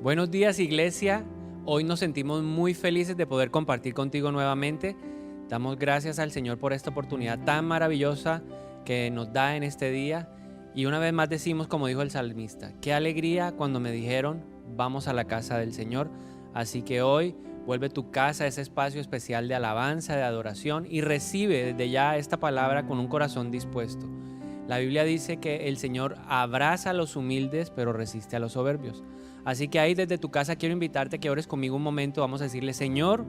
Buenos días, iglesia. Hoy nos sentimos muy felices de poder compartir contigo nuevamente. Damos gracias al Señor por esta oportunidad tan maravillosa que nos da en este día. Y una vez más decimos, como dijo el salmista, qué alegría cuando me dijeron, vamos a la casa del Señor. Así que hoy vuelve tu casa a ese espacio especial de alabanza, de adoración, y recibe desde ya esta palabra con un corazón dispuesto. La Biblia dice que el Señor abraza a los humildes, pero resiste a los soberbios. Así que ahí desde tu casa quiero invitarte a que ores conmigo un momento. Vamos a decirle, Señor,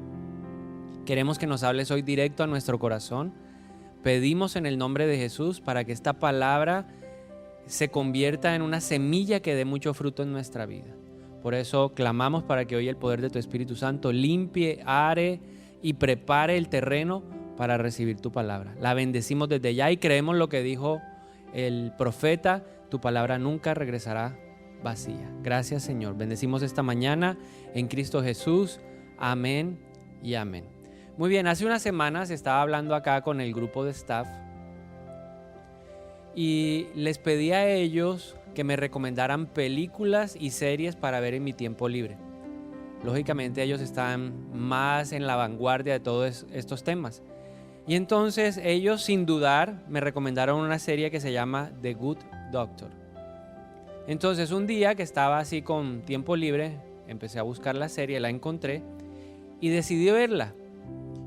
queremos que nos hables hoy directo a nuestro corazón. Pedimos en el nombre de Jesús para que esta palabra se convierta en una semilla que dé mucho fruto en nuestra vida. Por eso clamamos para que hoy el poder de tu Espíritu Santo limpie, are y prepare el terreno para recibir tu palabra. La bendecimos desde ya y creemos lo que dijo el profeta, tu palabra nunca regresará vacía. Gracias, Señor. Bendecimos esta mañana en Cristo Jesús. Amén y amén. Muy bien, hace unas semanas estaba hablando acá con el grupo de staff y les pedí a ellos que me recomendaran películas y series para ver en mi tiempo libre. Lógicamente ellos están más en la vanguardia de todos estos temas. Y entonces ellos, sin dudar, me recomendaron una serie que se llama The Good Doctor. Entonces un día que estaba así con tiempo libre, empecé a buscar la serie, la encontré y decidí verla.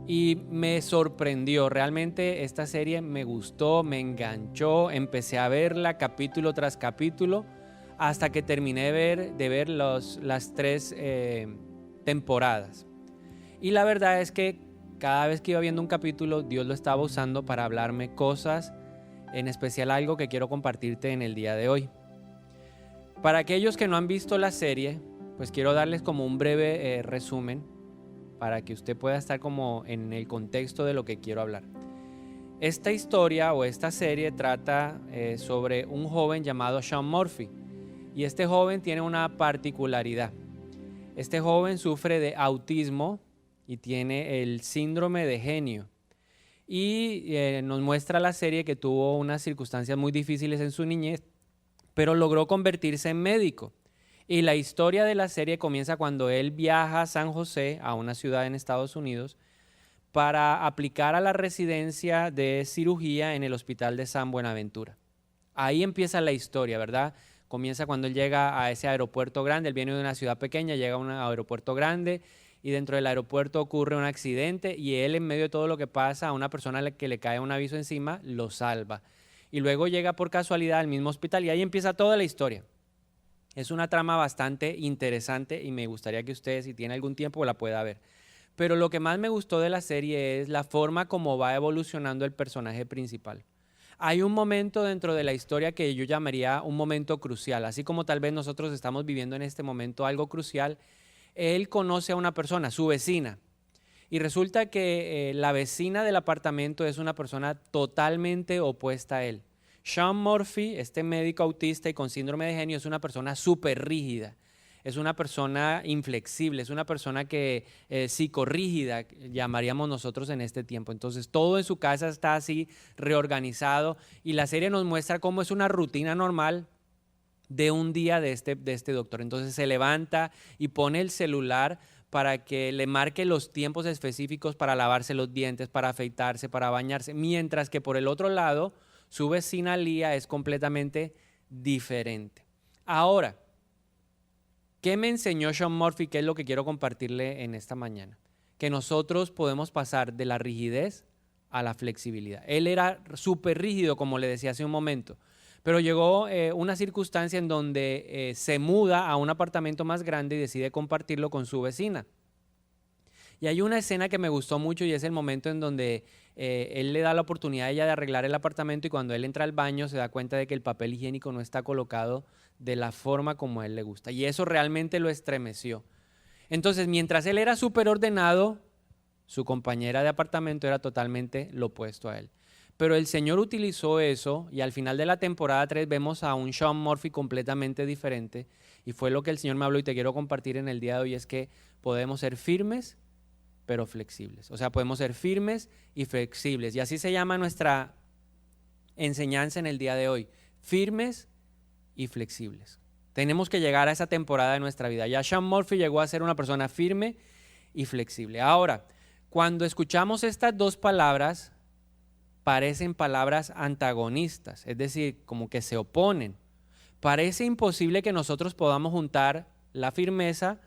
Y me sorprendió, realmente esta serie me gustó, me enganchó, empecé a verla capítulo tras capítulo hasta que terminé de ver las 3 temporadas. Y la verdad es que cada vez que iba viendo un capítulo, Dios lo estaba usando para hablarme cosas, en especial algo que quiero compartirte en el día de hoy. Para aquellos que no han visto la serie, pues quiero darles como un breve resumen para que usted pueda estar como en el contexto de lo que quiero hablar. Esta historia o esta serie trata sobre un joven llamado Sean Murphy. Y este joven tiene una particularidad. Este joven sufre de autismo y tiene el síndrome de genio. Y nos muestra la serie que tuvo unas circunstancias muy difíciles en su niñez, pero logró convertirse en médico. Y la historia de la serie comienza cuando él viaja a San José, a una ciudad en Estados Unidos, para aplicar a la residencia de cirugía en el hospital de San Buenaventura. Ahí empieza la historia, ¿verdad? Comienza cuando él llega a ese aeropuerto grande. Él viene de una ciudad pequeña, llega a un aeropuerto grande y dentro del aeropuerto ocurre un accidente y él, en medio de todo lo que pasa, a una persona que le cae un aviso encima, lo salva. Y luego llega por casualidad al mismo hospital y ahí empieza toda la historia. Es una trama bastante interesante y me gustaría que usted, si tiene algún tiempo, la pueda ver. Pero lo que más me gustó de la serie es la forma como va evolucionando el personaje principal. Hay un momento dentro de la historia que yo llamaría un momento crucial. Así como tal vez nosotros estamos viviendo en este momento algo crucial, él conoce a una persona, su vecina. Y resulta que la vecina del apartamento es una persona totalmente opuesta a él. Sean Murphy, este médico autista y con síndrome de genio, es una persona súper rígida, es una persona inflexible, es una persona que psicorrígida, llamaríamos nosotros en este tiempo. Entonces todo en su casa está así reorganizado y la serie nos muestra cómo es una rutina normal de un día de este doctor. Entonces se levanta y pone el celular para que le marque los tiempos específicos para lavarse los dientes, para afeitarse, para bañarse, mientras que por el otro lado su vecina Lía es completamente diferente. Ahora, ¿qué me enseñó Sean Murphy? ¿Qué es lo que quiero compartirle en esta mañana? Que nosotros podemos pasar de la rigidez a la flexibilidad. Él era súper rígido, como le decía hace un momento, pero llegó una circunstancia en donde se muda a un apartamento más grande y decide compartirlo con su vecina. Y hay una escena que me gustó mucho y es el momento en donde él le da la oportunidad a ella de arreglar el apartamento y cuando él entra al baño se da cuenta de que el papel higiénico no está colocado de la forma como a él le gusta. Y eso realmente lo estremeció. Entonces, mientras él era súper ordenado, su compañera de apartamento era totalmente lo opuesto a él. Pero el Señor utilizó eso y al final de la temporada 3 vemos a un Sean Murphy completamente diferente. Y fue lo que el Señor me habló y te quiero compartir en el día de hoy, es que podemos ser firmes pero flexibles. O sea, podemos ser firmes y flexibles. Y así se llama nuestra enseñanza en el día de hoy. Firmes y flexibles. Tenemos que llegar a esa temporada de nuestra vida. Ya Sean Murphy llegó a ser una persona firme y flexible. Ahora, cuando escuchamos estas dos palabras, parecen palabras antagonistas, es decir, como que se oponen. Parece imposible que nosotros podamos juntar la firmeza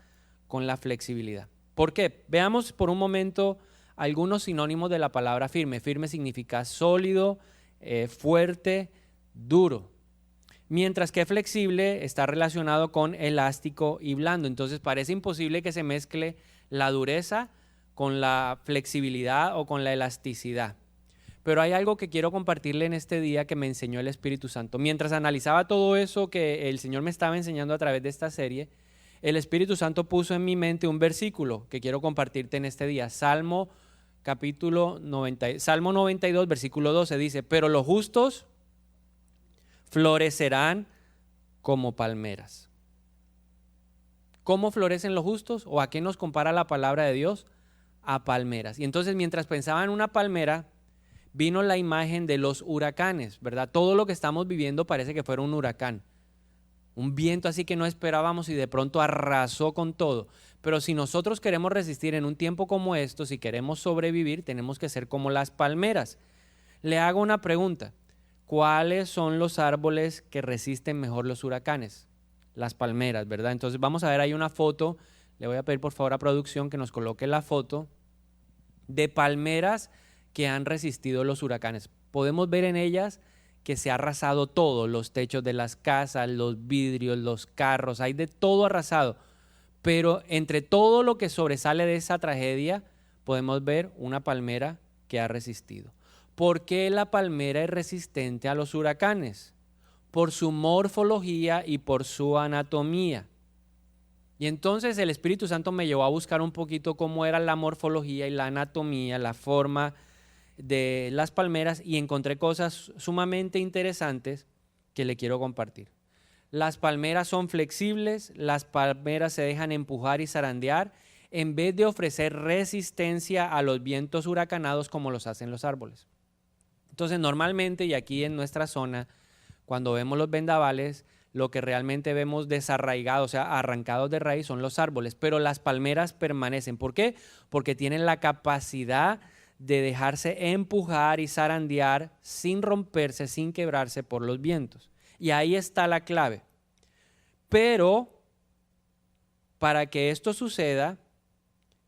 con la flexibilidad. ¿Por qué? Veamos por un momento algunos sinónimos de la palabra firme. Firme significa sólido, fuerte, duro. Mientras que flexible está relacionado con elástico y blando. Entonces parece imposible que se mezcle la dureza con la flexibilidad o con la elasticidad. Pero hay algo que quiero compartirle en este día que me enseñó el Espíritu Santo. Mientras analizaba todo eso que el Señor me estaba enseñando a través de esta serie, el Espíritu Santo puso en mi mente un versículo que quiero compartirte en este día. Salmo 92, versículo 12 dice: pero los justos florecerán como palmeras. ¿Cómo florecen los justos? ¿O a qué nos compara la palabra de Dios? A palmeras. Y entonces, mientras pensaba en una palmera, vino la imagen de los huracanes, ¿verdad? Todo lo que estamos viviendo parece que fuera un huracán. Un viento así que no esperábamos y de pronto arrasó con todo. Pero si nosotros queremos resistir en un tiempo como esto, si queremos sobrevivir, tenemos que ser como las palmeras. Le hago una pregunta. ¿Cuáles son los árboles que resisten mejor los huracanes? Las palmeras, ¿verdad? Entonces vamos a ver ahí una foto. Le voy a pedir por favor a producción que nos coloque la foto de palmeras que han resistido los huracanes. Podemos ver en ellas que se ha arrasado todo, los techos de las casas, los vidrios, los carros, hay de todo arrasado. Pero entre todo lo que sobresale de esa tragedia, podemos ver una palmera que ha resistido. ¿Por qué la palmera es resistente a los huracanes? Por su morfología y por su anatomía. Y entonces el Espíritu Santo me llevó a buscar un poquito cómo era la morfología y la anatomía, la forma de las palmeras, y encontré cosas sumamente interesantes que le quiero compartir. Las palmeras son flexibles, las palmeras se dejan empujar y zarandear en vez de ofrecer resistencia a los vientos huracanados como los hacen los árboles. Entonces normalmente, y aquí en nuestra zona, cuando vemos los vendavales, lo que realmente vemos desarraigado, o sea, arrancados de raíz, son los árboles, pero las palmeras permanecen. ¿Por qué? Porque tienen la capacidad de dejarse empujar y zarandear sin romperse, sin quebrarse por los vientos. Y ahí está la clave. Pero para que esto suceda,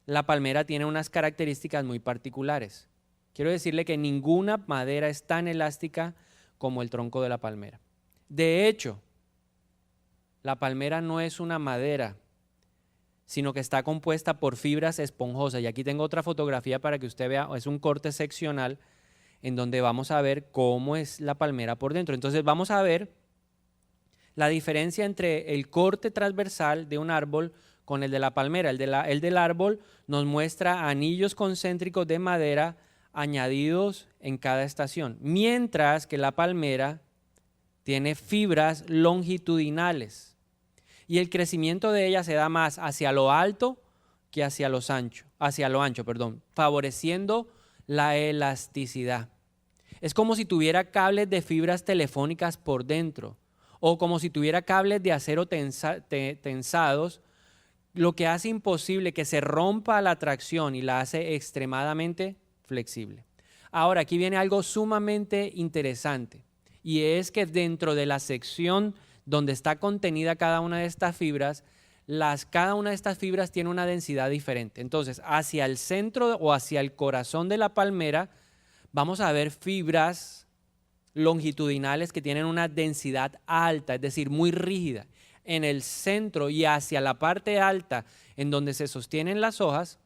la palmera tiene unas características muy particulares. Quiero decirle que ninguna madera es tan elástica como el tronco de la palmera. De hecho, la palmera no es una madera, sino que está compuesta por fibras esponjosas. Y aquí tengo otra fotografía para que usted vea, es un corte seccional en donde vamos a ver cómo es la palmera por dentro. Entonces vamos a ver la diferencia entre el corte transversal de un árbol con el de la palmera. El del árbol nos muestra anillos concéntricos de madera añadidos en cada estación, mientras que la palmera tiene fibras longitudinales. Y el crecimiento de ella se da más hacia lo alto que hacia lo ancho, favoreciendo la elasticidad. Es como si tuviera cables de fibras telefónicas por dentro, o como si tuviera cables de acero tensados, lo que hace imposible que se rompa la tracción y la hace extremadamente flexible. Ahora, aquí viene algo sumamente interesante, y es que dentro de la sección donde está contenida cada una de estas fibras, cada una de estas fibras tiene una densidad diferente. Entonces, hacia el centro o hacia el corazón de la palmera, vamos a ver fibras longitudinales que tienen una densidad alta, es decir, muy rígida. En el centro y hacia la parte alta, en donde se sostienen las hojas,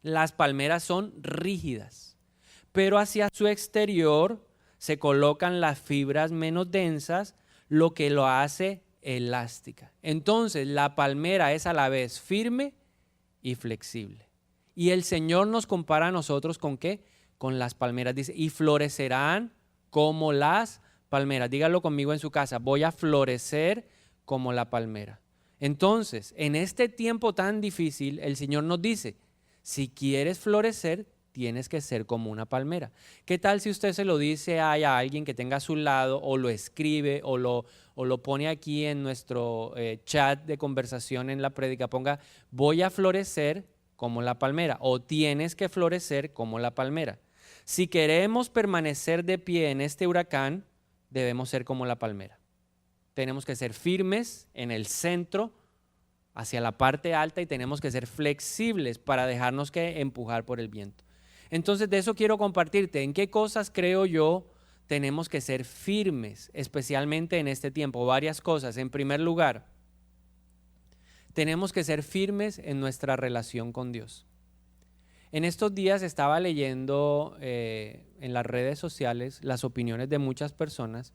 las palmeras son rígidas. Pero hacia su exterior se colocan las fibras menos densas, lo que lo hace elástica. Entonces, la palmera es a la vez firme y flexible. Y el Señor nos compara a nosotros ¿con qué? Con las palmeras. Dice, y florecerán como las palmeras. Dígalo conmigo en su casa, voy a florecer como la palmera. Entonces, en este tiempo tan difícil, el Señor nos dice, si quieres florecer, tienes que ser como una palmera. ¿Qué tal si usted se lo dice a alguien que tenga a su lado, o lo escribe, o lo pone aquí en nuestro chat de conversación en la prédica? Ponga, voy a florecer como la palmera, o tienes que florecer como la palmera. Si queremos permanecer de pie en este huracán, debemos ser como la palmera. Tenemos que ser firmes en el centro, hacia la parte alta, y tenemos que ser flexibles para dejarnos que empujar por el viento. Entonces, de eso quiero compartirte. ¿En qué cosas creo yo tenemos que ser firmes, especialmente en este tiempo? Varias cosas. En primer lugar, tenemos que ser firmes en nuestra relación con Dios. En estos días estaba leyendo en las redes sociales las opiniones de muchas personas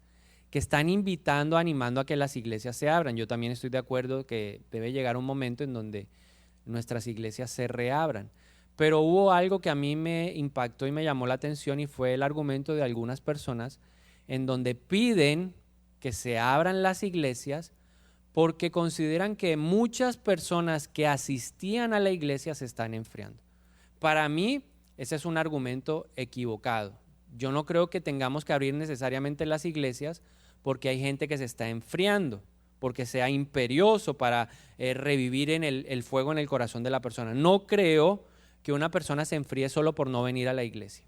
que están invitando, animando a que las iglesias se abran. Yo también estoy de acuerdo que debe llegar un momento en donde nuestras iglesias se reabran. Pero hubo algo que a mí me impactó y me llamó la atención, y fue el argumento de algunas personas en donde piden que se abran las iglesias porque consideran que muchas personas que asistían a la iglesia se están enfriando. Para mí, ese es un argumento equivocado. Yo no creo que tengamos que abrir necesariamente las iglesias porque hay gente que se está enfriando, porque sea imperioso para revivir en el fuego en el corazón de la persona. No creo que una persona se enfríe solo por no venir a la iglesia.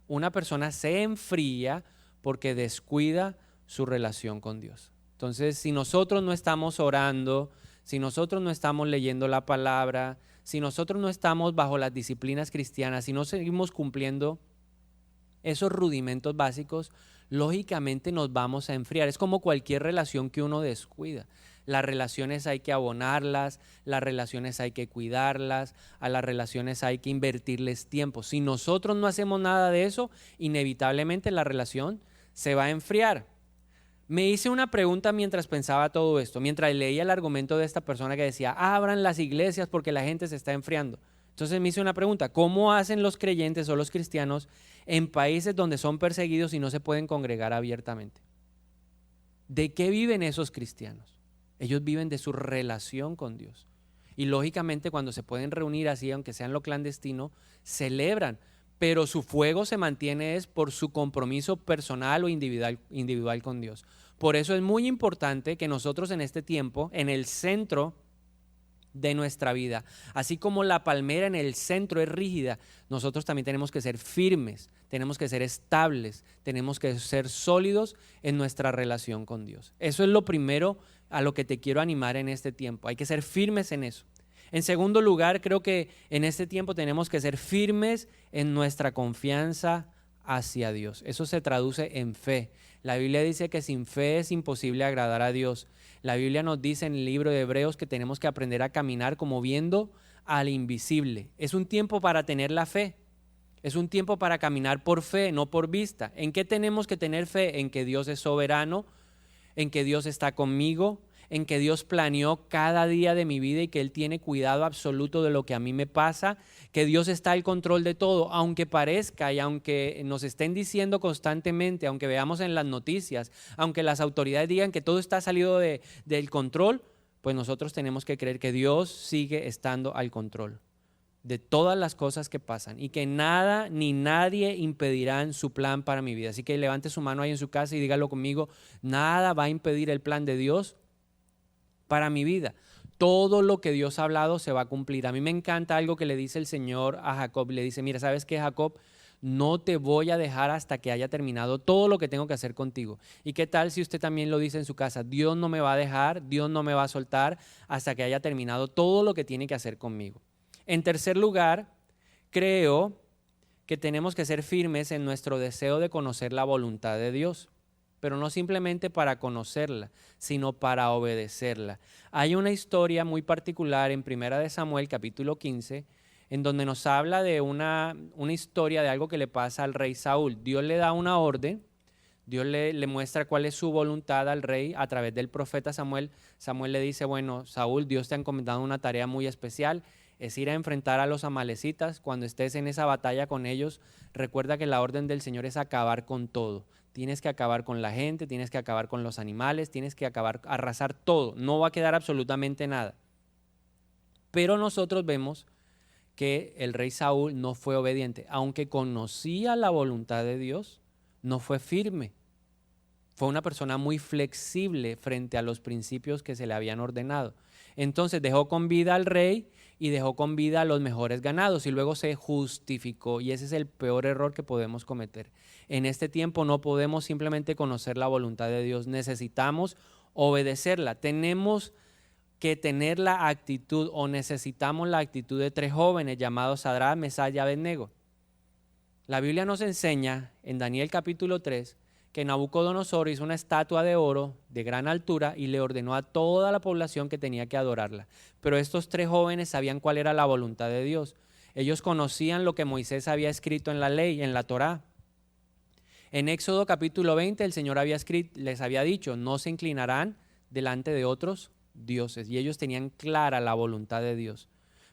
Una persona se enfría porque descuida su relación con Dios. Entonces, si nosotros no estamos orando, si nosotros no estamos leyendo la palabra, si nosotros no estamos bajo las disciplinas cristianas, si no seguimos cumpliendo esos rudimentos básicos, lógicamente nos vamos a enfriar. Es como cualquier relación que uno descuida. Las relaciones hay que abonarlas, las relaciones hay que cuidarlas, a las relaciones hay que invertirles tiempo. Si nosotros no hacemos nada de eso, inevitablemente la relación se va a enfriar. Me hice una pregunta mientras pensaba todo esto, mientras leía el argumento de esta persona que decía, abran las iglesias porque la gente se está enfriando. Entonces me hice una pregunta, ¿cómo hacen los creyentes o los cristianos en países donde son perseguidos y no se pueden congregar abiertamente? ¿De qué viven esos cristianos? Ellos viven de su relación con Dios. Y lógicamente cuando se pueden reunir así, aunque sea en lo clandestino, celebran, pero su fuego se mantiene es por su compromiso personal o individual con Dios. Por eso es muy importante que nosotros en este tiempo, en el centro de nuestra vida, así como la palmera en el centro es rígida, nosotros también tenemos que ser firmes, tenemos que ser estables, tenemos que ser sólidos en nuestra relación con Dios. Eso es lo primero a lo que te quiero animar en este tiempo. Hay que ser firmes en eso. En segundo lugar, creo que en este tiempo tenemos que ser firmes en nuestra confianza hacia Dios. Eso se traduce en fe. La Biblia dice que sin fe es imposible agradar a Dios. La Biblia nos dice en el libro de Hebreos que tenemos que aprender a caminar como viendo al invisible. Es un tiempo para tener la fe. Es un tiempo para caminar por fe, no por vista. ¿En qué tenemos que tener fe? En que Dios es soberano, en que Dios está conmigo, en que Dios planeó cada día de mi vida y que Él tiene cuidado absoluto de lo que a mí me pasa, que Dios está al control de todo, aunque parezca y aunque nos estén diciendo constantemente, aunque veamos en las noticias, aunque las autoridades digan que todo está salido del control, pues nosotros tenemos que creer que Dios sigue estando al control de todas las cosas que pasan y que nada ni nadie impedirán su plan para mi vida. Así que levante su mano ahí en su casa y dígalo conmigo, nada va a impedir el plan de Dios para mi vida. Todo lo que Dios ha hablado se va a cumplir. A mí me encanta algo que le dice el Señor a Jacob. Le dice, mira, ¿sabes qué, Jacob? No te voy a dejar hasta que haya terminado todo lo que tengo que hacer contigo. ¿Y qué tal si usted también lo dice en su casa? Dios no me va a dejar, Dios no me va a soltar hasta que haya terminado todo lo que tiene que hacer conmigo. En tercer lugar, creo que tenemos que ser firmes en nuestro deseo de conocer la voluntad de Dios, pero no simplemente para conocerla, sino para obedecerla. Hay una historia muy particular en 1 Samuel capítulo 15, en donde nos habla de una historia de algo que le pasa al rey Saúl. Dios le da una orden, Dios le muestra cuál es su voluntad al rey a través del profeta Samuel. Samuel le dice, bueno, Saúl, Dios te ha encomendado una tarea muy especial, es ir a enfrentar a los amalecitas. Cuando estés en esa batalla con ellos, recuerda que la orden del Señor es acabar con todo. Tienes que acabar con la gente, tienes que acabar con los animales, tienes que arrasar todo. No va a quedar absolutamente nada. Pero nosotros vemos que el rey Saúl no fue obediente. Aunque conocía la voluntad de Dios, no fue firme. Fue una persona muy flexible frente a los principios que se le habían ordenado. Entonces dejó con vida al rey y dejó con vida a los mejores ganados y luego se justificó. Y ese es el peor error que podemos cometer. En este tiempo no podemos simplemente conocer la voluntad de Dios, necesitamos obedecerla. Tenemos que tener la actitud o necesitamos la actitud de 3 jóvenes llamados Sadrach, Mesach y Abednego. La Biblia nos enseña en Daniel capítulo 3 que Nabucodonosor hizo una estatua de oro de gran altura y le ordenó a toda la población que tenía que adorarla. Pero estos 3 jóvenes sabían cuál era la voluntad de Dios. Ellos conocían lo que Moisés había escrito en la ley, en la Torá. En Éxodo capítulo 20 el Señor les había dicho, no se inclinarán delante de otros dioses. Y ellos tenían clara la voluntad de Dios.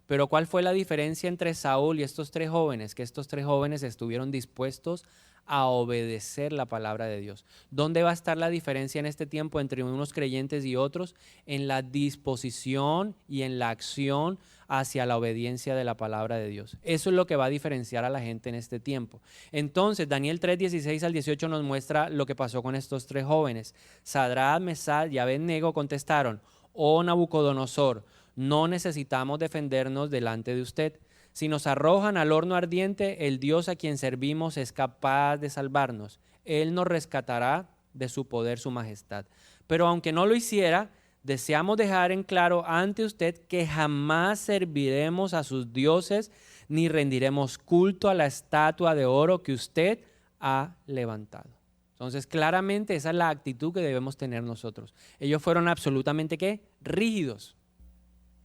Pero ¿cuál fue la diferencia entre Saúl y estos 3 jóvenes? Que estos 3 jóvenes estuvieron dispuestos a obedecer la palabra de Dios. ¿Dónde va a estar la diferencia en este tiempo entre unos creyentes y otros? En la disposición y en la acción hacia la obediencia de la palabra de Dios. Eso es lo que va a diferenciar a la gente en este tiempo. Entonces, Daniel 3, 16 al 18 nos muestra lo que pasó con estos 3 jóvenes. Sadrach, Mesach y Abednego contestaron, oh Nabucodonosor, no necesitamos defendernos delante de usted. Si nos arrojan al horno ardiente, el Dios a quien servimos es capaz de salvarnos. Él nos rescatará de su poder, su majestad. Pero aunque no lo hiciera, deseamos dejar en claro ante usted que jamás serviremos a sus dioses ni rendiremos culto a la estatua de oro que usted ha levantado. Entonces, claramente esa es la actitud que debemos tener nosotros. Ellos fueron absolutamente, ¿qué? Rígidos,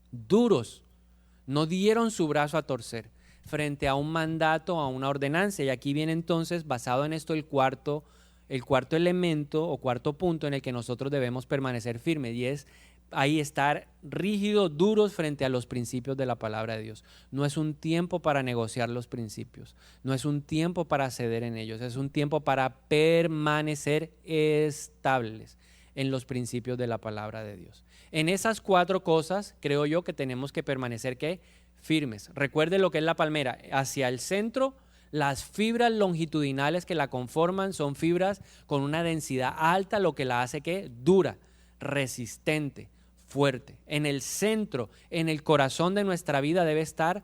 duros. No dieron su brazo a torcer frente a un mandato, a una ordenanza. Y aquí viene entonces, basado en esto, el cuarto elemento o cuarto punto en el que nosotros debemos permanecer firmes. Y es ahí estar rígidos, duros frente a los principios de la palabra de Dios. No es un tiempo para negociar los principios. No es un tiempo para ceder en ellos. Es un tiempo para permanecer estables en los principios de la palabra de Dios. En esas 4 cosas creo yo que tenemos que permanecer ¿qué? Firmes. Recuerde lo que es la palmera. Hacia el centro, las fibras longitudinales que la conforman son fibras con una densidad alta, lo que la hace ¿qué? Dura, resistente, fuerte. En el centro, en el corazón de nuestra vida debe estar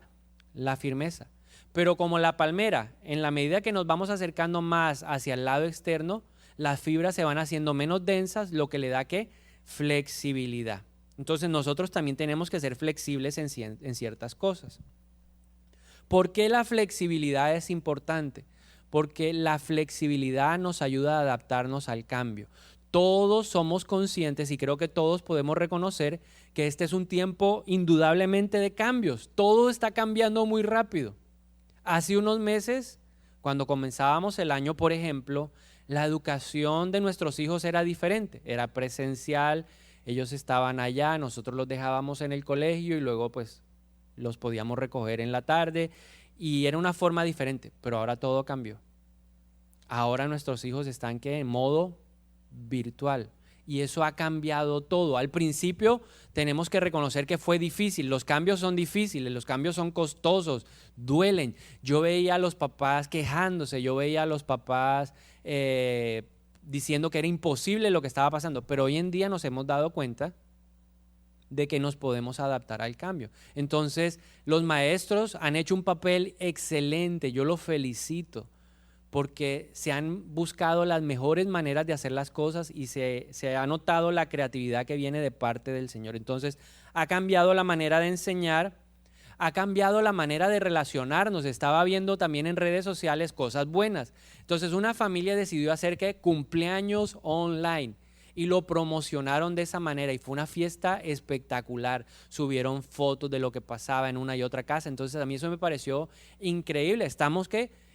la firmeza. Pero como la palmera, en la medida que nos vamos acercando más hacia el lado externo, las fibras se van haciendo menos densas, lo que le da ¿qué? Flexibilidad. Entonces nosotros también tenemos que ser flexibles en ciertas cosas. ¿Por qué la flexibilidad es importante? Porque la flexibilidad nos ayuda a adaptarnos al cambio. Todos somos conscientes y creo que todos podemos reconocer que este es un tiempo indudablemente de cambios. Todo está cambiando muy rápido. Hace unos meses, cuando comenzábamos el año, por ejemplo, la educación de nuestros hijos era diferente, era presencial, ellos estaban allá, nosotros los dejábamos en el colegio y luego pues los podíamos recoger en la tarde y era una forma diferente, pero ahora todo cambió. Ahora nuestros hijos están ¿qué? En modo virtual y eso ha cambiado todo. Al principio tenemos que reconocer que fue difícil, los cambios son difíciles, los cambios son costosos, duelen. Yo veía a los papás quejándose, yo veía a los papás diciendo que era imposible lo que estaba pasando, pero hoy en día nos hemos dado cuenta de que nos podemos adaptar al cambio. Entonces, los maestros han hecho un papel excelente, yo los felicito, porque se han buscado las mejores maneras de hacer las cosas y se ha notado la creatividad que viene de parte del Señor. Entonces, ha cambiado la manera de enseñar, ha cambiado la manera de relacionarnos. Estaba viendo también en redes sociales cosas buenas. Entonces, una familia decidió hacer ¿qué? Cumpleaños online y lo promocionaron de esa manera y fue una fiesta espectacular. Subieron fotos de lo que pasaba en una y otra casa. Entonces, a mí eso me pareció increíble. Estamos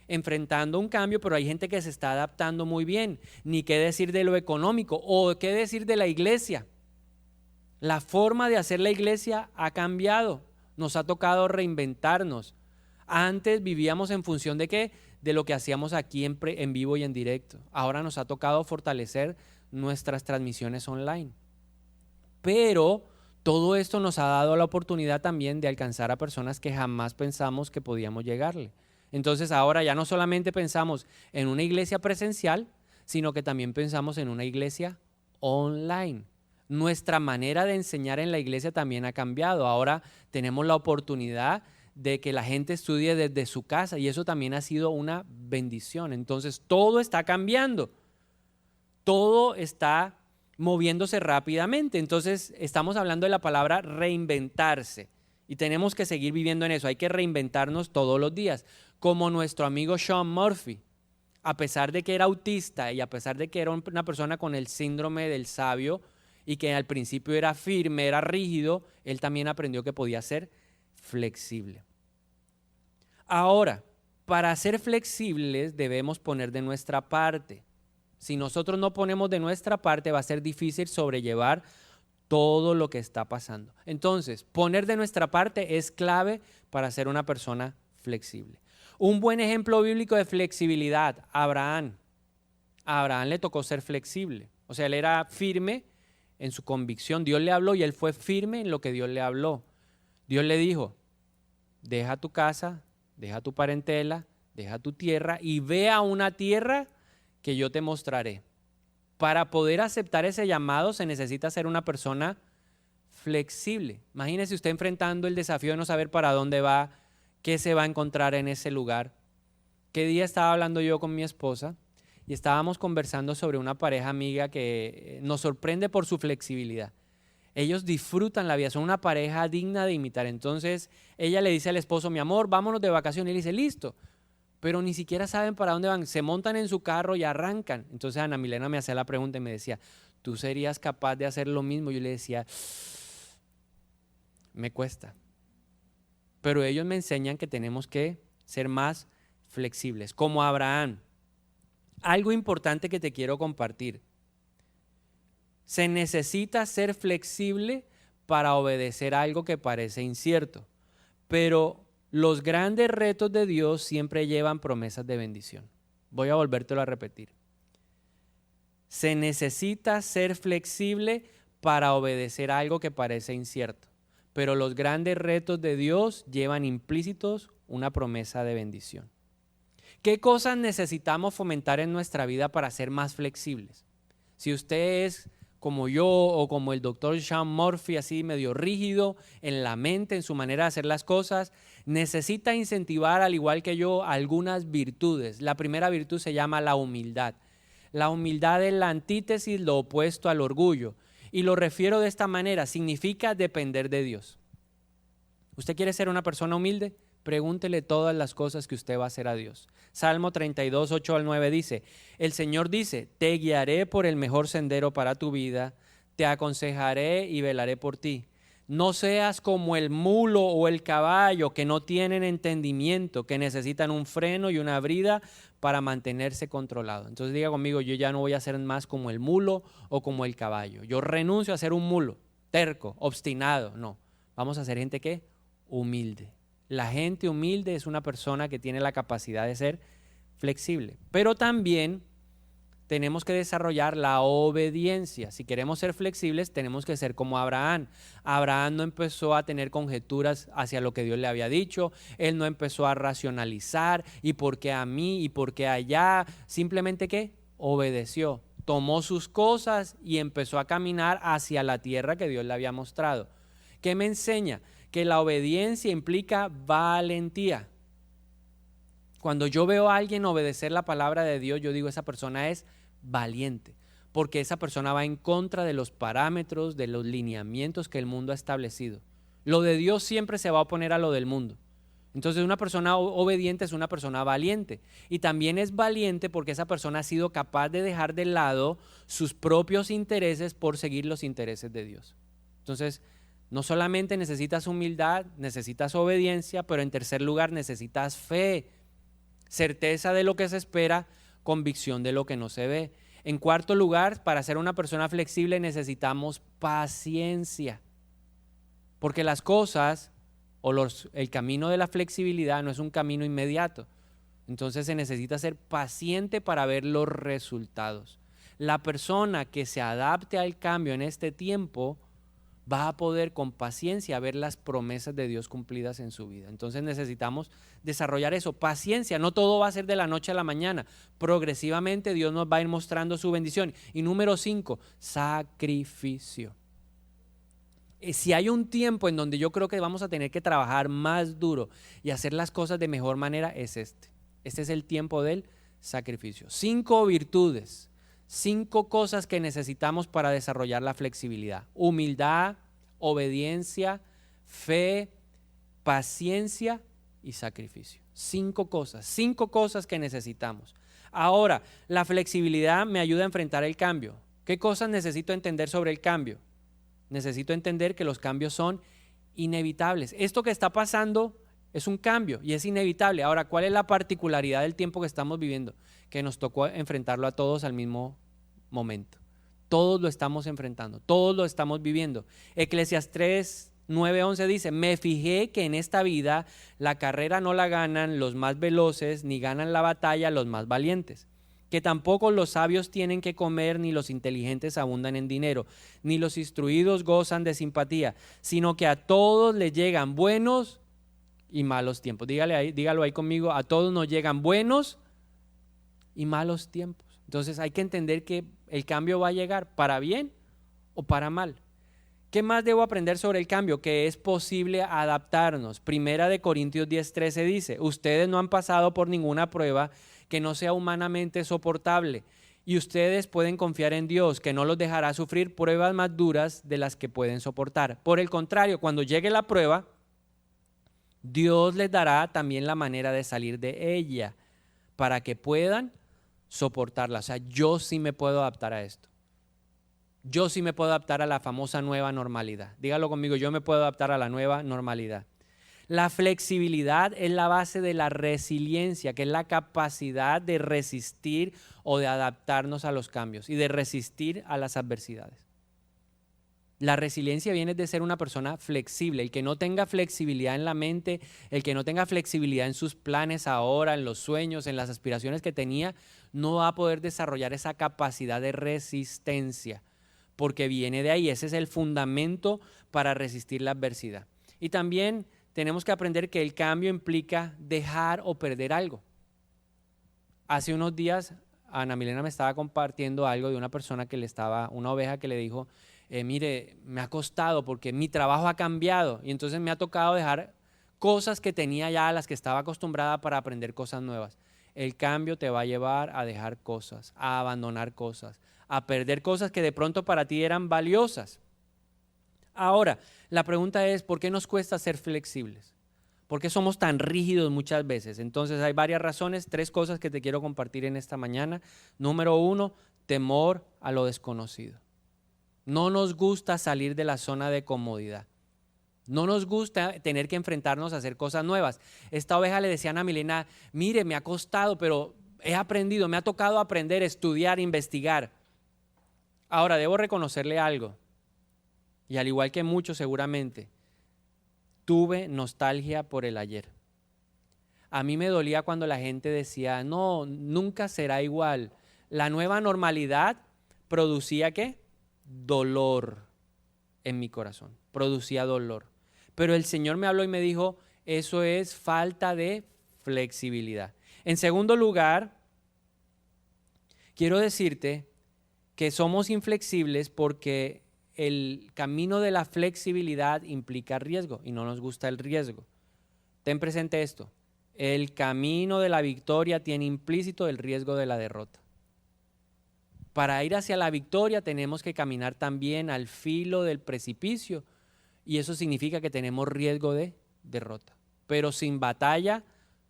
enfrentando un cambio, pero hay gente que se está adaptando muy bien. Ni qué decir de lo económico o qué decir de la iglesia. La forma de hacer la iglesia ha cambiado. Nos ha tocado reinventarnos. Antes vivíamos en función de ¿qué? De lo que hacíamos aquí en vivo y en directo. Ahora nos ha tocado fortalecer nuestras transmisiones online. Pero Todo esto nos ha dado la oportunidad también de alcanzar a personas que jamás pensamos que podíamos llegarle. Entonces ahora ya no solamente pensamos en una iglesia presencial, sino que también pensamos en una iglesia online. Nuestra manera de enseñar en la iglesia también ha cambiado. Ahora tenemos la oportunidad de que la gente estudie desde su casa y eso también ha sido una bendición. Entonces todo está cambiando, todo está moviéndose rápidamente. Entonces estamos hablando de la palabra reinventarse y tenemos que seguir viviendo en eso. Hay que reinventarnos todos los días, como nuestro amigo Sean Murphy. A pesar de que era autista y a pesar de que era una persona con el síndrome del sabio y que al principio era firme, era rígido, él también aprendió que podía ser flexible. Ahora, para ser flexibles debemos poner de nuestra parte. Si nosotros no ponemos de nuestra parte, va a ser difícil sobrellevar todo lo que está pasando. Entonces, poner de nuestra parte es clave para ser una persona flexible. Un buen ejemplo bíblico de flexibilidad, Abraham. A Abraham le tocó ser flexible. O sea, él era firme en su convicción. Dios le habló y él fue firme en lo que Dios le habló. Dios le dijo, deja tu casa, deja tu parentela, deja tu tierra y ve a una tierra que yo te mostraré. Para poder aceptar ese llamado se necesita ser una persona flexible. Imagínese usted enfrentando el desafío de no saber para dónde va, qué se va a encontrar en ese lugar. Qué día estaba hablando yo con mi esposa y estábamos conversando sobre una pareja amiga que nos sorprende por su flexibilidad. Ellos disfrutan la vida, son una pareja digna de imitar. Entonces ella le dice al esposo, mi amor, vámonos de vacaciones. Y él dice, listo. Pero ni siquiera saben para dónde van. Se montan en su carro y arrancan. Entonces Ana Milena me hacía la pregunta y me decía, ¿tú serías capaz de hacer lo mismo? Yo le decía, me cuesta. Pero ellos me enseñan que tenemos que ser más flexibles, como Abraham. Algo importante que te quiero compartir. Se necesita ser flexible para obedecer algo que parece incierto, pero los grandes retos de Dios siempre llevan promesas de bendición. Voy a volvértelo a repetir. Se necesita ser flexible para obedecer algo que parece incierto, pero los grandes retos de Dios llevan implícitos una promesa de bendición. ¿Qué cosas necesitamos fomentar en nuestra vida para ser más flexibles? Si usted es como yo o como el doctor Sean Murphy, así medio rígido en la mente, en su manera de hacer las cosas, necesita incentivar, al igual que yo, algunas virtudes. La primera virtud se llama la humildad. La humildad es la antítesis, lo opuesto al orgullo. Y lo refiero de esta manera, significa depender de Dios. ¿Usted quiere ser una persona humilde? Pregúntele todas las cosas que usted va a hacer a Dios. Salmo 32, 8 al 9 dice, el Señor dice, te guiaré por el mejor sendero para tu vida, te aconsejaré y velaré por ti. No seas como el mulo o el caballo que no tienen entendimiento, que necesitan un freno y una brida para mantenerse controlado. Entonces diga conmigo, yo ya no voy a ser más como el mulo o como el caballo. Yo renuncio a ser un mulo, terco, obstinado. No, vamos a ser gente ¿qué? Humilde. La gente humilde es una persona que tiene la capacidad de ser flexible, pero también tenemos que desarrollar la obediencia. Si queremos ser flexibles, tenemos que ser como Abraham. Abraham no empezó a tener conjeturas hacia lo que Dios le había dicho, él no empezó a racionalizar, y por qué a mí, y por qué allá, simplemente ¿qué? Obedeció, tomó sus cosas y empezó a caminar hacia la tierra que Dios le había mostrado. ¿Qué me enseña? Que la obediencia implica valentía. Cuando yo veo a alguien obedecer la palabra de Dios, yo digo, esa persona es valiente, porque esa persona va en contra de los parámetros, de los lineamientos que el mundo ha establecido. Lo de Dios siempre se va a oponer a lo del mundo. Entonces una persona obediente es una persona valiente, y también es valiente porque esa persona ha sido capaz de dejar de lado sus propios intereses por seguir los intereses de Dios. Entonces, no solamente necesitas humildad, necesitas obediencia, pero en tercer lugar necesitas fe, certeza de lo que se espera, convicción de lo que no se ve. En cuarto lugar, para ser una persona flexible necesitamos paciencia, porque las cosas o el camino de la flexibilidad no es un camino inmediato. Entonces se necesita ser paciente para ver los resultados. La persona que se adapte al cambio en este tiempo va a poder con paciencia ver las promesas de Dios cumplidas en su vida. Entonces necesitamos desarrollar eso, paciencia. No todo va a ser de la noche a la mañana. Progresivamente Dios nos va a ir mostrando su bendición. Y número 5, sacrificio. Si hay un tiempo en donde yo creo que vamos a tener que trabajar más duro y hacer las cosas de mejor manera, es este. Este es el tiempo del sacrificio. 5 virtudes. 5 cosas que necesitamos para desarrollar la flexibilidad: humildad, obediencia, fe, paciencia y sacrificio. 5 cosas que necesitamos. Ahora, la flexibilidad me ayuda a enfrentar el cambio. ¿Qué cosas necesito entender sobre el cambio? Necesito entender que los cambios son inevitables. Esto que está pasando es un cambio y es inevitable. Ahora, ¿cuál es la particularidad del tiempo que estamos viviendo? Que nos tocó enfrentarlo a todos al mismo momento. Todos lo estamos enfrentando, todos lo estamos viviendo. Eclesiastés 9:11 dice: me fijé que en esta vida la carrera no la ganan los más veloces, ni ganan la batalla los más valientes. Que tampoco los sabios tienen que comer, ni los inteligentes abundan en dinero, ni los instruidos gozan de simpatía, sino que a todos les llegan buenos y malos tiempos. Dígalo ahí conmigo: a todos nos llegan buenos y malos tiempos. Entonces hay que entender que el cambio va a llegar para bien o para mal. ¿Qué más debo aprender sobre el cambio? Que es posible adaptarnos. Primera de Corintios 10:13 dice: ustedes no han pasado por ninguna prueba que no sea humanamente soportable, y ustedes pueden confiar en Dios, que no los dejará sufrir pruebas más duras de las que pueden soportar. Por el contrario, cuando llegue la prueba, Dios les dará también la manera de salir de ella para que puedan soportarla. O sea, yo sí me puedo adaptar a esto. Yo sí me puedo adaptar a la famosa nueva normalidad. Dígalo conmigo: yo me puedo adaptar a la nueva normalidad. La flexibilidad es la base de la resiliencia, que es la capacidad de resistir o de adaptarnos a los cambios y de resistir a las adversidades. La resiliencia viene de ser una persona flexible. El que no tenga flexibilidad en la mente, el que no tenga flexibilidad en sus planes ahora, en los sueños, en las aspiraciones que tenía, no va a poder desarrollar esa capacidad de resistencia, porque viene de ahí. Ese es el fundamento para resistir la adversidad. Y también tenemos que aprender que el cambio implica dejar o perder algo. Hace unos días Ana Milena me estaba compartiendo algo de una persona una oveja que le dijo: mire, me ha costado porque mi trabajo ha cambiado y entonces me ha tocado dejar cosas que tenía ya, a las que estaba acostumbrada, para aprender cosas nuevas. El cambio te va a llevar a dejar cosas, a abandonar cosas, a perder cosas que de pronto para ti eran valiosas. Ahora, la pregunta es: ¿por qué nos cuesta ser flexibles? ¿Por qué somos tan rígidos muchas veces? Entonces hay varias razones, 3 cosas que te quiero compartir en esta mañana. Número 1, temor a lo desconocido. No nos gusta salir de la zona de comodidad. No nos gusta tener que enfrentarnos a hacer cosas nuevas. Esta oveja le decía a Ana Milena: mire, me ha costado, pero he aprendido, me ha tocado aprender, estudiar, investigar. Ahora, debo reconocerle algo, y al igual que muchos seguramente, tuve nostalgia por el ayer. A mí me dolía cuando la gente decía: no, nunca será igual. La nueva normalidad producía ¿qué? Dolor en mi corazón, producía dolor. Pero el Señor me habló y me dijo: eso es falta de flexibilidad. En segundo lugar, quiero decirte que somos inflexibles porque el camino de la flexibilidad implica riesgo y no nos gusta el riesgo. Ten presente esto: el camino de la victoria tiene implícito el riesgo de la derrota. Para ir hacia la victoria tenemos que caminar también al filo del precipicio, y eso significa que tenemos riesgo de derrota. Pero sin batalla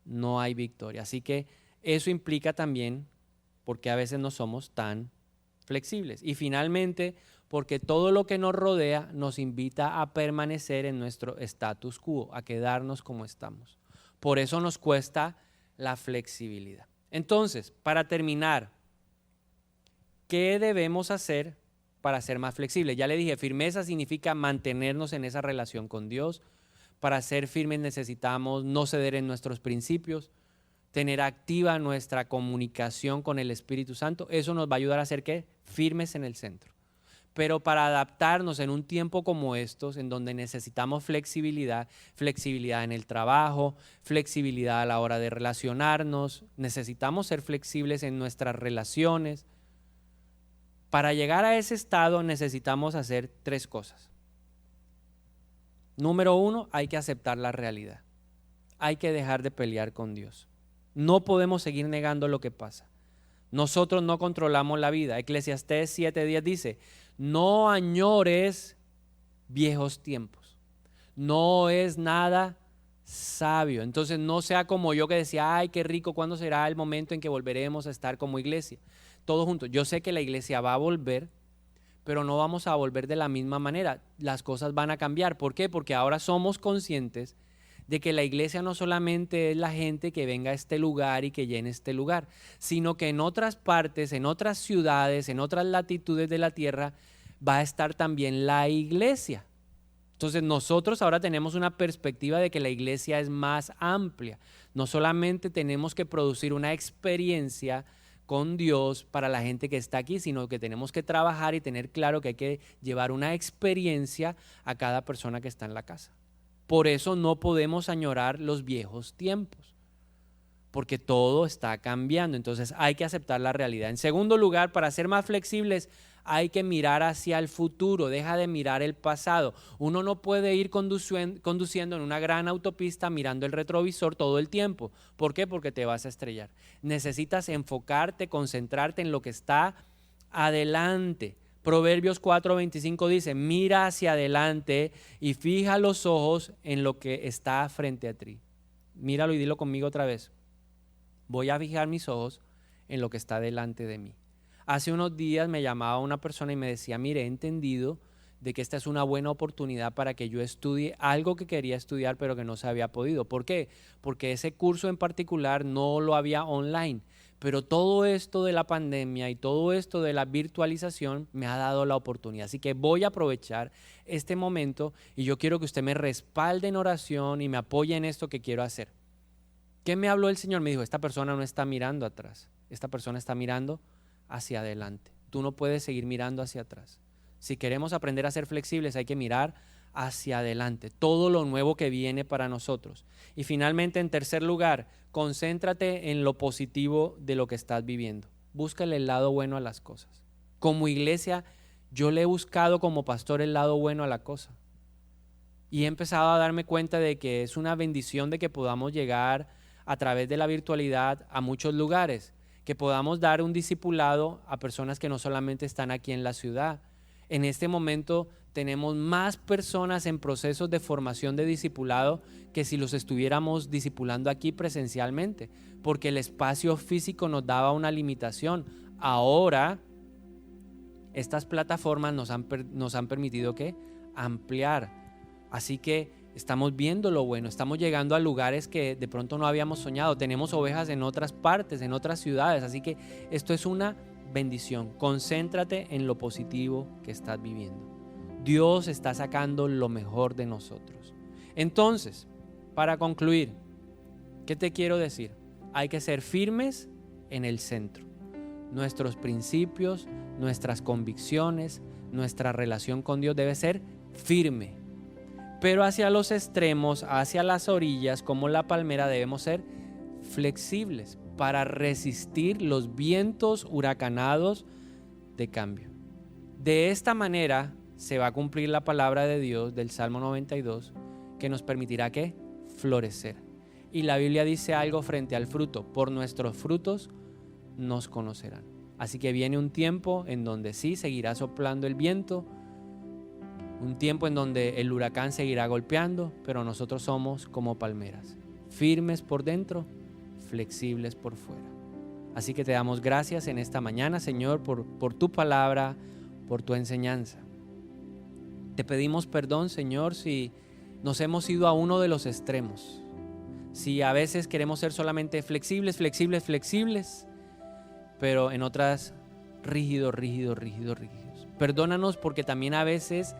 no hay victoria. Así que eso implica también porque a veces no somos tan flexibles. Y finalmente, porque todo lo que nos rodea nos invita a permanecer en nuestro status quo, a quedarnos como estamos. Por eso nos cuesta la flexibilidad. Entonces, para terminar, ¿qué debemos hacer para ser más flexibles? Ya le dije, firmeza significa mantenernos en esa relación con Dios. Para ser firmes necesitamos no ceder en nuestros principios, tener activa nuestra comunicación con el Espíritu Santo. Eso nos va a ayudar a ser ¿qué? Firmes en el centro. Pero para adaptarnos en un tiempo como estos, en donde necesitamos flexibilidad, flexibilidad en el trabajo, flexibilidad a la hora de relacionarnos, necesitamos ser flexibles en nuestras relaciones. Para llegar a ese estado necesitamos hacer 3 cosas. Número 1, hay que aceptar la realidad. Hay que dejar de pelear con Dios. No podemos seguir negando lo que pasa. Nosotros no controlamos la vida. Eclesiastés 7:10 dice: no añores viejos tiempos. No es nada sabio. Entonces no sea como yo que decía, ay, qué rico, ¿cuándo será el momento en que volveremos a estar como iglesia? Todos juntos. Yo sé que la iglesia va a volver, pero no vamos a volver de la misma manera. Las cosas van a cambiar. ¿Por qué? Porque ahora somos conscientes de que la iglesia no solamente es la gente que venga a este lugar y que llene este lugar, sino que en otras partes, en otras ciudades, en otras latitudes de la tierra, va a estar también la iglesia. Entonces nosotros ahora tenemos una perspectiva de que la iglesia es más amplia. No solamente tenemos que producir una experiencia con Dios para la gente que está aquí, sino que tenemos que trabajar y tener claro que hay que llevar una experiencia a cada persona que está en la casa. Por eso no podemos añorar los viejos tiempos, porque todo está cambiando. Entonces hay que aceptar la realidad. En segundo lugar, para ser más flexibles, hay que mirar hacia el futuro. Deja de mirar el pasado. Uno no puede ir conduciendo en una gran autopista mirando el retrovisor todo el tiempo. ¿Por qué? Porque te vas a estrellar. Necesitas enfocarte, concentrarte en lo que está adelante. Proverbios 4:25 dice: mira hacia adelante y fija los ojos en lo que está frente a ti. Míralo y dilo conmigo otra vez. Voy a fijar mis ojos en lo que está delante de mí. Hace unos días me llamaba una persona y me decía: mire, he entendido de que esta es una buena oportunidad para que yo estudie algo que quería estudiar pero que no se había podido. ¿Por qué? Porque ese curso en particular no lo había online. Pero todo esto de la pandemia y todo esto de la virtualización me ha dado la oportunidad. Así que voy a aprovechar este momento y yo quiero que usted me respalde en oración y me apoye en esto que quiero hacer. ¿Qué me habló el Señor? Me dijo: esta persona no está mirando atrás, esta persona está mirando hacia adelante. Tú no puedes seguir mirando hacia atrás. Si queremos aprender a ser flexibles, hay que mirar hacia adelante, todo lo nuevo que viene para nosotros. Y finalmente, en tercer lugar, concéntrate en lo positivo de lo que estás viviendo. Búscale el lado bueno a las cosas. Como iglesia, yo le he buscado como pastor el lado bueno a la cosa. Y he empezado a darme cuenta de que es una bendición de que podamos llegar a través de la virtualidad a muchos lugares, que podamos dar un discipulado a personas que no solamente están aquí en la ciudad. En este momento tenemos más personas en procesos de formación de discipulado que si los estuviéramos discipulando aquí presencialmente, porque el espacio físico nos daba una limitación. Ahora, estas plataformas nos han permitido ¿qué? Ampliar. Así que estamos viendo lo bueno, estamos llegando a lugares que de pronto no habíamos soñado. Tenemos ovejas en otras partes, en otras ciudades, así que esto es una bendición. Concéntrate en lo positivo que estás viviendo. Dios está sacando lo mejor de nosotros. Entonces, para concluir, ¿qué te quiero decir? Hay que ser firmes en el centro. Nuestros principios, nuestras convicciones, nuestra relación con Dios debe ser firme. Pero hacia los extremos, hacia las orillas, como la palmera, debemos ser flexibles para resistir los vientos huracanados de cambio. De esta manera se va a cumplir la palabra de Dios del Salmo 92, que nos permitirá ¿qué? Florecer. Y la Biblia dice algo frente al fruto: por nuestros frutos nos conocerán. Así que viene un tiempo en donde sí seguirá soplando el viento, un tiempo en donde el huracán seguirá golpeando, pero nosotros somos como palmeras, firmes por dentro, flexibles por fuera. Así que te damos gracias en esta mañana, Señor, por tu palabra, por tu enseñanza. Te pedimos perdón, Señor, si nos hemos ido a uno de los extremos. Si a veces queremos ser solamente flexibles, pero en otras rígidos. Perdónanos porque también a veces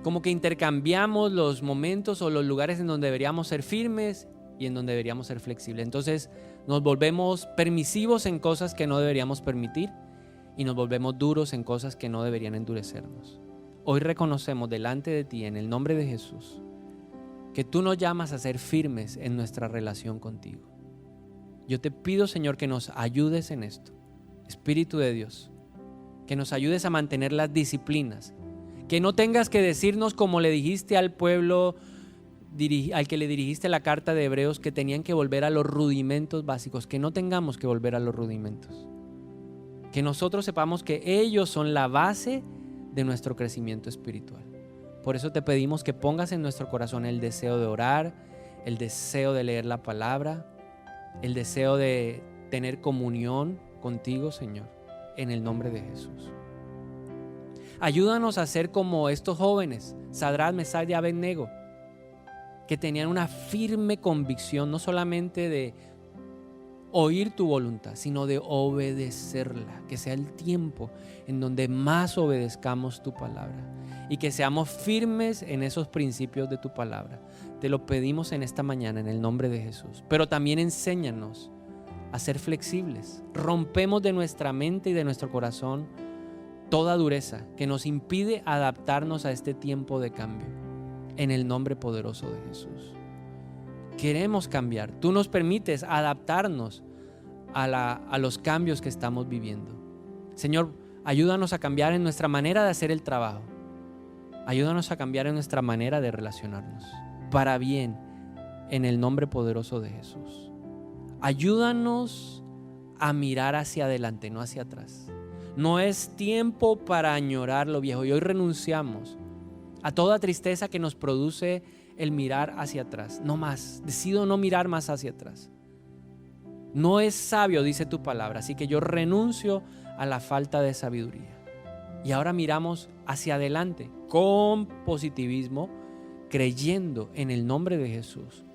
como que intercambiamos los momentos o los lugares en donde deberíamos ser firmes y en donde deberíamos ser flexibles. Entonces nos volvemos permisivos en cosas que no deberíamos permitir y nos volvemos duros en cosas que no deberían endurecernos. Hoy reconocemos delante de ti, en el nombre de Jesús, que tú nos llamas a ser firmes en nuestra relación contigo. Yo te pido, Señor, que nos ayudes en esto. Espíritu de Dios, que nos ayudes a mantener las disciplinas, que no tengas que decirnos como le dijiste al pueblo al que le dirigiste la carta de Hebreos, que tenían que volver a los rudimentos básicos, que no tengamos que volver a los rudimentos, que nosotros sepamos que ellos son la base de nuestro crecimiento espiritual. Por eso te pedimos que pongas en nuestro corazón el deseo de orar, el deseo de leer la palabra, el deseo de tener comunión contigo, Señor, en el nombre de Jesús. Ayúdanos a ser como estos jóvenes, Sadrach, Mesach y Abed-nego, que tenían una firme convicción, no solamente de oír tu voluntad, sino de obedecerla. Que sea el tiempo en donde más obedezcamos tu palabra y que seamos firmes en esos principios de tu palabra. Te lo pedimos en esta mañana en el nombre de Jesús. Pero también enséñanos a ser flexibles. Rompemos de nuestra mente y de nuestro corazón toda dureza que nos impide adaptarnos a este tiempo de cambio, en el nombre poderoso de Jesús. Queremos cambiar. Tú nos permites adaptarnos a los cambios que estamos viviendo. Señor, ayúdanos a cambiar en nuestra manera de hacer el trabajo. Ayúdanos a cambiar en nuestra manera de relacionarnos, para bien, en el nombre poderoso de Jesús. Ayúdanos a mirar hacia adelante, no hacia atrás. No es tiempo para añorar lo viejo, y hoy renunciamos a toda tristeza que nos produce el mirar hacia atrás. No más, decido no mirar más hacia atrás. No es sabio, dice tu palabra, así que yo renuncio a la falta de sabiduría. Y ahora miramos hacia adelante con positivismo, creyendo en el nombre de Jesús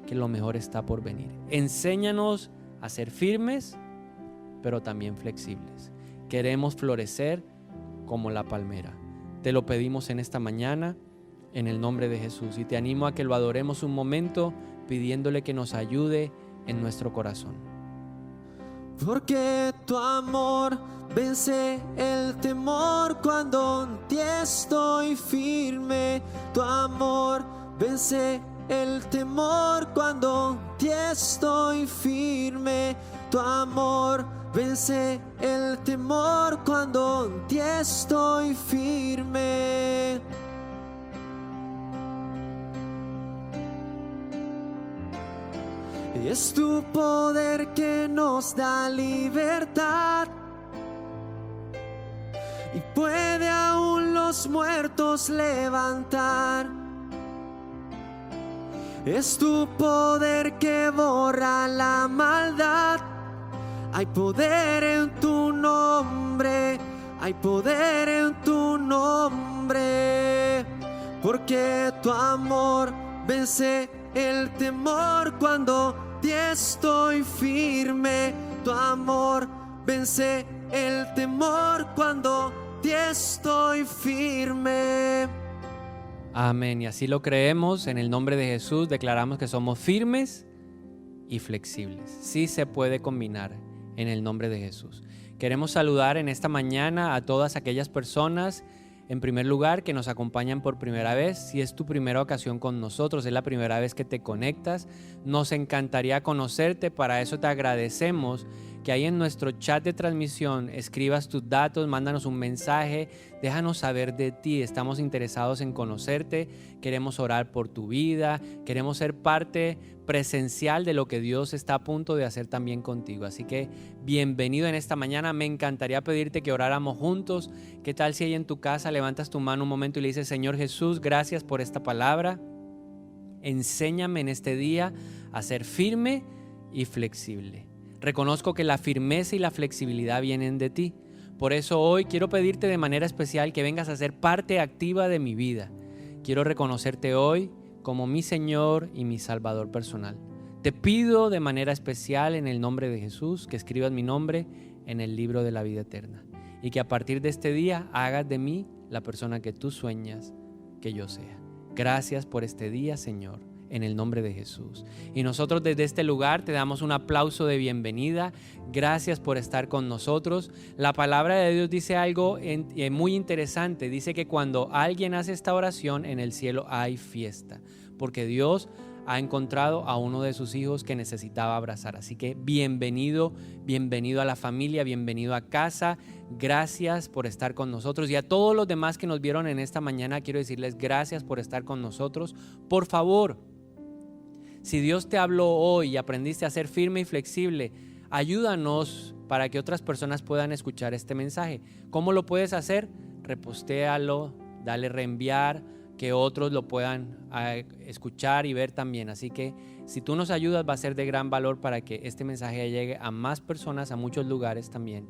que lo mejor está por venir. Enséñanos a ser firmes, pero también flexibles. Queremos florecer como la palmera. Te lo pedimos en esta mañana, en el nombre de Jesús. Y te animo a que lo adoremos un momento, pidiéndole que nos ayude en nuestro corazón. Porque tu amor vence el temor cuando en ti estoy firme. Tu amor vence el temor cuando en ti estoy firme. Tu amor vence el temor cuando en ti estoy firme. Es tu poder que nos da libertad y puede aún los muertos levantar. Es tu poder que borra la maldad. Hay poder en tu nombre, hay poder en tu nombre, porque tu amor vence el temor cuando ti estoy firme. Tu amor vence el temor cuando ti estoy firme. Amén. Y así lo creemos en el nombre de Jesús. Declaramos que somos firmes y flexibles. Sí se puede combinar en el nombre de Jesús. Queremos saludar en esta mañana a todas aquellas personas, en primer lugar, que nos acompañan por primera vez. Si es tu primera ocasión con nosotros, es la primera vez que te conectas, nos encantaría conocerte. Para eso te agradecemos que ahí en nuestro chat de transmisión escribas tus datos, mándanos un mensaje, déjanos saber de ti. Estamos interesados en conocerte, queremos orar por tu vida, queremos ser parte presencial de lo que Dios está a punto de hacer también contigo. Así que bienvenido en esta mañana. Me encantaría pedirte que oráramos juntos. ¿Qué tal si ahí en tu casa levantas tu mano un momento y le dices: Señor Jesús, gracias por esta palabra. Enséñame en este día a ser firme y flexible. Reconozco que la firmeza y la flexibilidad vienen de ti. Por eso hoy quiero pedirte de manera especial que vengas a ser parte activa de mi vida. Quiero reconocerte hoy como mi Señor y mi Salvador personal. Te pido de manera especial en el nombre de Jesús que escribas mi nombre en el libro de la vida eterna y que a partir de este día hagas de mí la persona que tú sueñas que yo sea. Gracias por este día, Señor. en el nombre de Jesús. Y nosotros desde este lugar te damos un aplauso de bienvenida. Gracias por estar con nosotros. La palabra de Dios dice algo muy interesante. Dice que cuando alguien hace esta oración, en el cielo hay fiesta, porque Dios ha encontrado a uno de sus hijos que necesitaba abrazar. Así que bienvenido, bienvenido a la familia, bienvenido a casa. Gracias por estar con nosotros. Y a todos los demás que nos vieron en esta mañana, quiero decirles gracias por estar con nosotros. Por favor, si Dios te habló hoy y aprendiste a ser firme y flexible, ayúdanos para que otras personas puedan escuchar este mensaje. ¿Cómo lo puedes hacer? Repostéalo, dale reenviar, que otros lo puedan escuchar y ver también. Así que si tú nos ayudas, va a ser de gran valor para que este mensaje llegue a más personas, a muchos lugares también.